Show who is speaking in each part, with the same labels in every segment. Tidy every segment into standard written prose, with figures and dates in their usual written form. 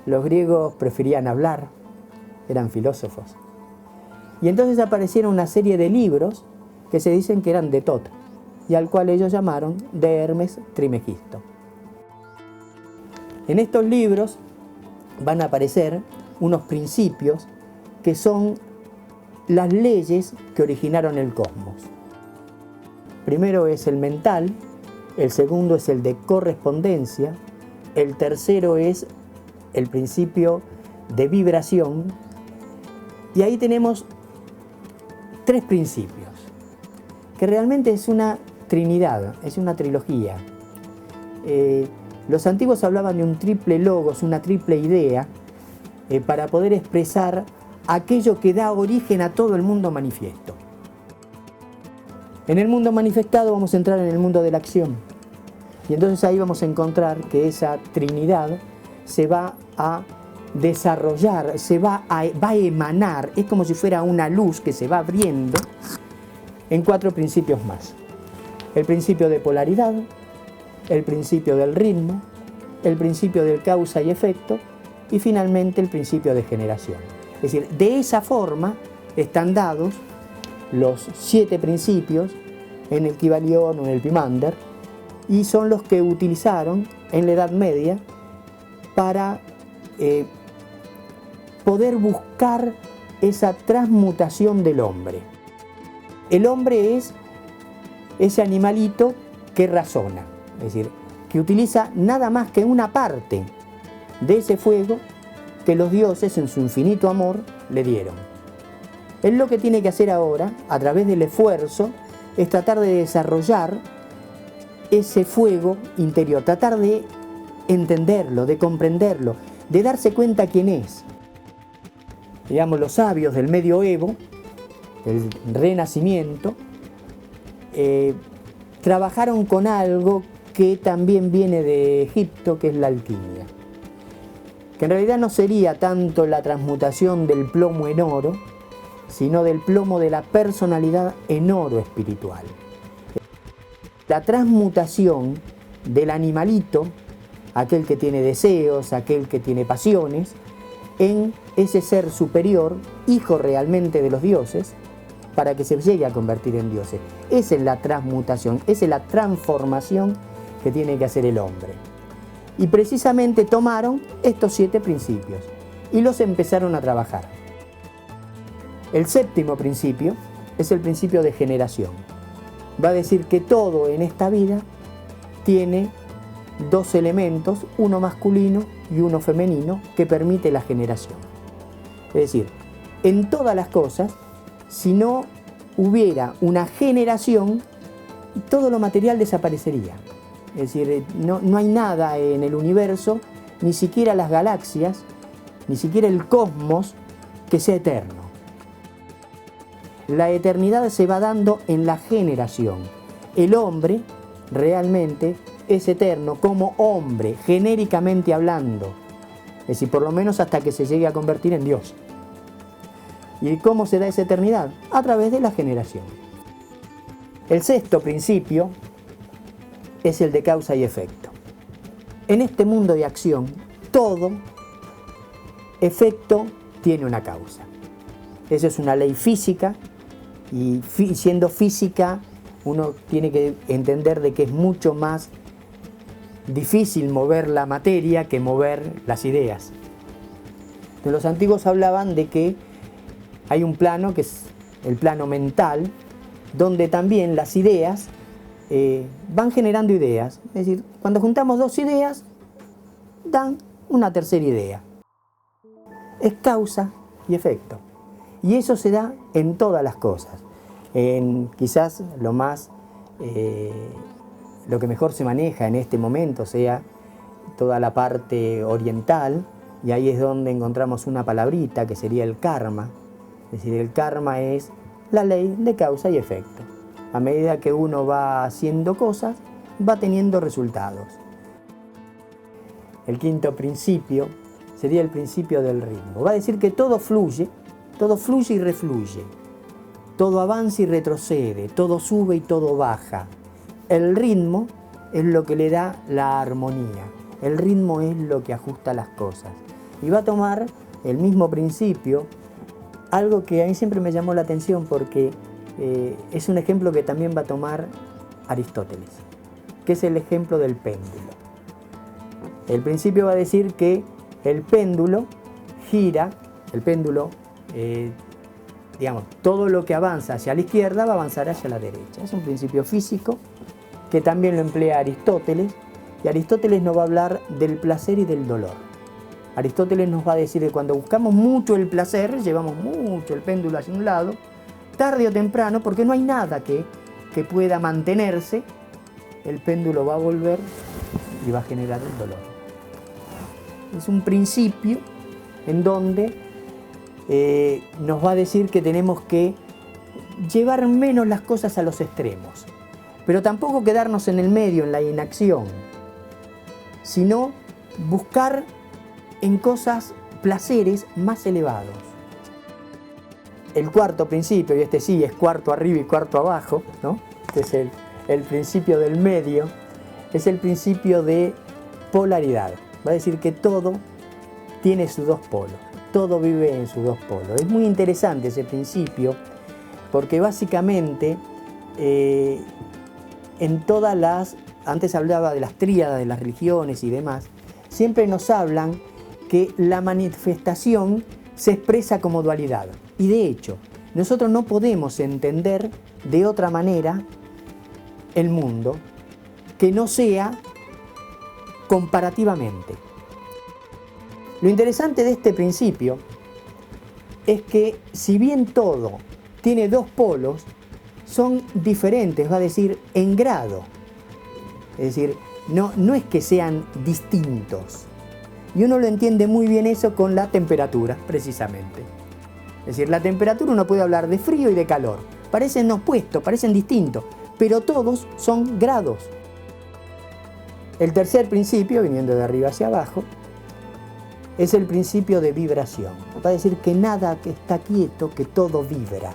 Speaker 1: Los griegos preferían hablar, eran filósofos. Y entonces aparecieron una serie de libros que se dicen que eran de Tot, y al cual ellos llamaron de Hermes Trimegisto. En estos libros van a aparecer unos principios que son las leyes que originaron el cosmos. Primero es el mental, el segundo es el de correspondencia, el tercero es el principio de vibración, y ahí tenemos tres principios, que realmente es una trinidad, es una trilogía. Los antiguos hablaban de un triple logos, una triple idea, para poder expresar aquello que da origen a todo el mundo manifiesto. En el mundo manifestado vamos a entrar en el mundo de la acción, y entonces ahí vamos a encontrar que esa trinidad se va a desarrollar, va a emanar, es como si fuera una luz que se va abriendo en cuatro principios más. El principio de polaridad, el principio del ritmo, el principio del causa y efecto, y finalmente el principio de generación. Es decir, de esa forma están dados los 7 principios en el Kybalión o en el Pymander, y son los que utilizaron en la Edad Media para poder buscar esa transmutación del hombre. El hombre es ese animalito que razona, es decir, que utiliza nada más que una parte de ese fuego que los dioses en su infinito amor le dieron. Él lo que tiene que hacer ahora, a través del esfuerzo, es tratar de desarrollar ese fuego interior, tratar de entenderlo, de comprenderlo, de darse cuenta quién es. Digamos, los sabios del medioevo, del Renacimiento, trabajaron con algo que también viene de Egipto, que es la alquimia. Que en realidad no sería tanto la transmutación del plomo en oro, sino del plomo de la personalidad en oro espiritual. La transmutación del animalito, aquel que tiene deseos, aquel que tiene pasiones, en ese ser superior, hijo realmente de los dioses, para que se llegue a convertir en dioses. Esa es la transmutación, esa es la transformación que tiene que hacer el hombre. Y precisamente tomaron estos 7 principios y los empezaron a trabajar. El séptimo principio es el principio de generación. Va a decir que todo en esta vida tiene 2 elementos, uno masculino y uno femenino, que permite la generación. Es decir, en todas las cosas, si no hubiera una generación, todo lo material desaparecería. Es decir, no hay nada en el universo, ni siquiera las galaxias, ni siquiera el cosmos, que sea eterno. La eternidad se va dando en la generación. El hombre realmente es eterno como hombre, genéricamente hablando. Es decir, por lo menos hasta que se llegue a convertir en Dios. ¿Y cómo se da esa eternidad? A través de la generación. El sexto principio es el de causa y efecto. En este mundo de acción, todo efecto tiene una causa. Esa es una ley física, y siendo física, uno tiene que entender de que es mucho más difícil mover la materia que mover las ideas. Los antiguos hablaban de que hay un plano, que es el plano mental, donde también las ideas van generando ideas. Es decir, cuando juntamos 2 ideas, dan una tercera idea. Es causa y efecto. Y eso se da en todas las cosas. Quizás lo que mejor se maneja en este momento sea toda la parte oriental, y ahí es donde encontramos una palabrita que sería el karma. Es decir, el karma es la ley de causa y efecto. A medida que uno va haciendo cosas, va teniendo resultados. El quinto principio sería el principio del ritmo. Va a decir que todo fluye y refluye. todo avanza y retrocede, todo sube y todo baja. El ritmo es lo que le da la armonía, el ritmo es lo que ajusta las cosas. Y va a tomar el mismo principio, algo que a mí siempre me llamó la atención porque es un ejemplo que también va a tomar Aristóteles, que es el ejemplo del péndulo. El principio va a decir que el péndulo gira, el péndulo, digamos, todo lo que avanza hacia la izquierda va a avanzar hacia la derecha. Es un principio físico que también lo emplea Aristóteles, y Aristóteles nos va a hablar del placer y del dolor. Aristóteles nos va a decir que cuando buscamos mucho el placer, llevamos mucho el péndulo hacia un lado, tarde o temprano, porque no hay nada que pueda mantenerse, el péndulo va a volver y va a generar el dolor. Es un principio en donde nos va a decir que tenemos que llevar menos las cosas a los extremos, pero tampoco quedarnos en el medio, en la inacción, sino buscar en cosas, placeres más elevados. El cuarto principio, y este sí es cuarto arriba y cuarto abajo, ¿no? Este es el principio del medio, es el principio de polaridad. Va a decir que todo tiene sus dos polos, todo vive en sus dos polos. Es muy interesante ese principio porque básicamente en todas las, antes hablaba de las tríadas de las religiones y demás, siempre nos hablan que la manifestación se expresa como dualidad. Y de hecho, nosotros no podemos entender de otra manera el mundo que no sea comparativamente. Lo interesante de este principio es que si bien todo tiene dos polos, son diferentes, va a decir, en grado. Es decir, no es que sean distintos. Y uno lo entiende muy bien eso con la temperatura, precisamente. Es decir, la temperatura uno puede hablar de frío y de calor. Parecen opuestos, parecen distintos, pero todos son grados. El tercer principio, viniendo de arriba hacia abajo, es el principio de vibración. Va a decir que nada que está quieto, que todo vibra.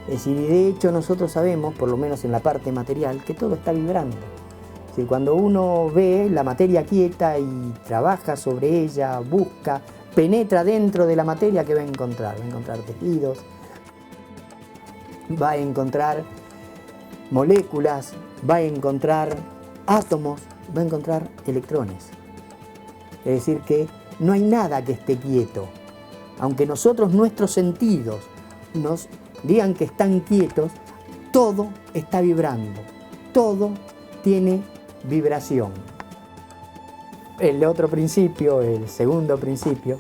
Speaker 1: Es decir, y de hecho nosotros sabemos, por lo menos en la parte material, que todo está vibrando. Es decir, cuando uno ve la materia quieta y trabaja sobre ella, busca, penetra dentro de la materia, ¿qué va a encontrar? Va a encontrar tejidos, va a encontrar moléculas, va a encontrar átomos, va a encontrar electrones. Es decir, que no hay nada que esté quieto. Aunque nosotros, nuestros sentidos, nos digan que están quietos, todo está vibrando, todo tiene vibración. El otro principio, el segundo principio,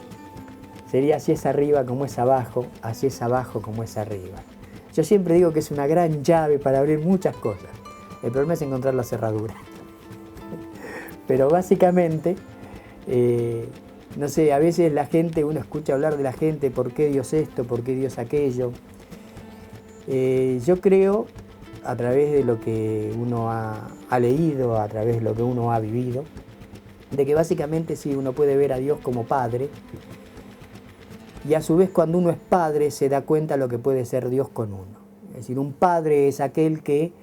Speaker 1: sería así es arriba como es abajo, así es abajo como es arriba. Yo siempre digo que es una gran llave para abrir muchas cosas. El problema es encontrar la cerradura. Pero básicamente, no sé, a veces la gente, uno escucha hablar de la gente, ¿por qué Dios esto? ¿Por qué Dios aquello? Yo creo, a través de lo que uno ha leído, a través de lo que uno ha vivido, de que básicamente sí, uno puede ver a Dios como Padre, y a su vez cuando uno es padre se da cuenta de lo que puede ser Dios con uno. Es decir, un padre es aquel que,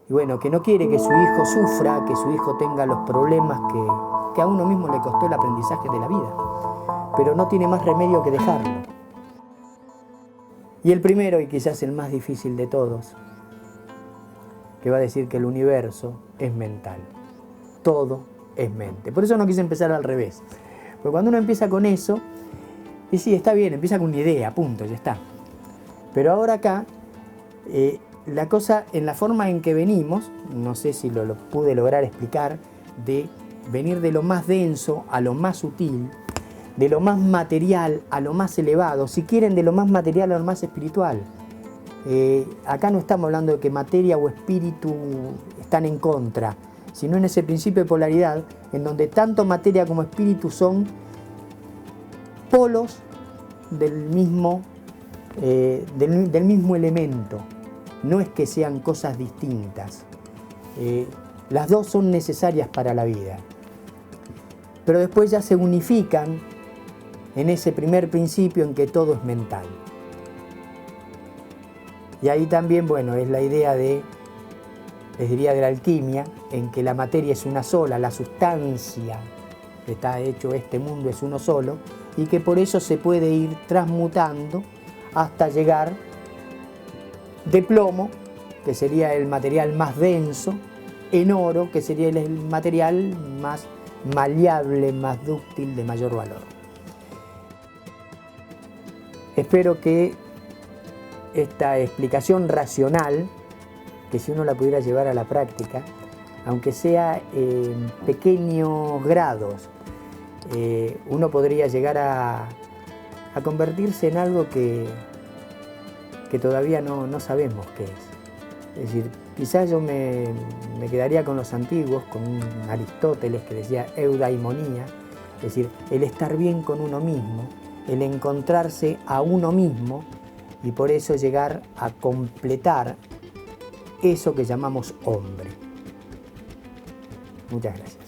Speaker 1: bueno, que no quiere que su hijo sufra, que su hijo tenga los problemas que a uno mismo le costó el aprendizaje de la vida, pero no tiene más remedio que dejarlo. Y el primero, y quizás el más difícil de todos, que va a decir que el universo es mental. Todo es mente. Por eso no quise empezar al revés. Porque cuando uno empieza con eso, y sí, está bien, empieza con una idea, punto, ya está. Pero ahora acá, la cosa, en la forma en que venimos, no sé si lo pude lograr explicar, de venir de lo más denso a lo más sutil, de lo más material a lo más elevado, si quieren de lo más material a lo más espiritual. Acá no estamos hablando de que materia o espíritu están en contra, sino en ese principio de polaridad, en donde tanto materia como espíritu son polos del mismo elemento. No es que sean cosas distintas. Las dos son necesarias para la vida. Pero después ya se unifican en ese primer principio en que todo es mental. Y ahí también, bueno, es la idea de, les diría, de la alquimia, en que la materia es una sola, la sustancia que está hecho este mundo es uno solo, y que por eso se puede ir transmutando hasta llegar de plomo, que sería el material más denso, en oro, que sería el material más maleable, más dúctil, de mayor valor. Espero que esta explicación racional, que si uno la pudiera llevar a la práctica, aunque sea en pequeños grados, uno podría llegar a convertirse en algo que todavía no sabemos qué es. Es decir, quizás yo me quedaría con los antiguos, con un Aristóteles que decía eudaimonía, es decir, el estar bien con uno mismo, el encontrarse a uno mismo y por eso llegar a completar eso que llamamos hombre. Muchas gracias.